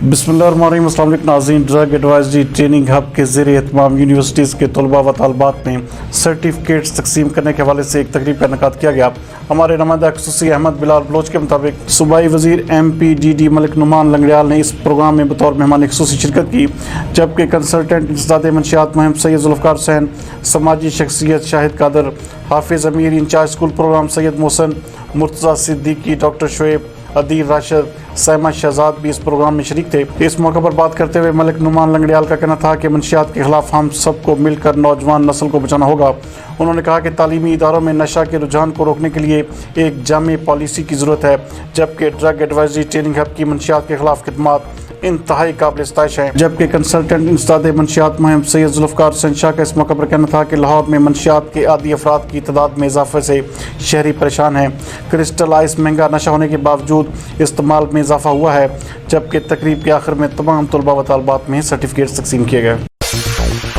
बिस्मिल्लाहिर्रहमानिर्रहीम। अस्सलाम वालेकुम नाज़रीन। ड्रग एडवाइजरी ट्रेनिंग हब के ज़रिए एहतमाम यूनिवर्सिटीज़ के तलबा व तालबात में सर्टिफिकेट्स तकसीम करने के हवाले से एक तकरीब का इनेकाद किया गया। हमारे नुमाइंदा ख़ुसूसी अहमद बिलाल बलोच के मुताबिक सूबाई वज़ीर MPDD मलिक नुमान लंगड़ियाल ने इस प्रोग्राम में बतौर मेहमान ख़ुसूसी शिरकत की, जबकि कंसल्टेंट इंसदाद मंशियात मुहिम सैयद ज़ुल्फ़िकार हुसैन, समाजी शख्सियत Shahid Qadir, Hafiz Amir, incharge school programme Syed Mohsin, Murtaza Siddiqui, doctor Shoaib, Adeel Rashid, Saima Shahzad भी इस प्रोग्राम में शरीक थे। इस मौके पर बात करते हुए मलिक नुमान लंगड़ियाल का कहना था कि मंशियात के खिलाफ हम सबको मिलकर नौजवान नस्ल को बचाना होगा। उन्होंने कहा कि तालीमी इदारों में नशा के रुझान को रोकने के लिए एक जामी पॉलिसी की ज़रूरत है, जबकि ड्रग एडवाइजरी ट्रेनिंग हब की मंशियात के खिलाफ खिदमात इंतहाई काबिल इस्ताइश है। जबकि कंसल्टेंट इंसदाद मंशियात मुहिम सैयद ज़ुल्फ़िकार हुसैन शाह का इस मौके पर कहना था कि लाहौर में मंशियात के आदी अफराद की तादाद में इजाफे से शहरी परेशान हैं। क्रिस्टल आइस महंगा नशा होने के बावजूद इस्तेमाल में इजाफा हुआ है, जबकि तकरीब के आखिर में तमाम तलबा व तालबात में सर्टिफिकेट तकसीम किए गए।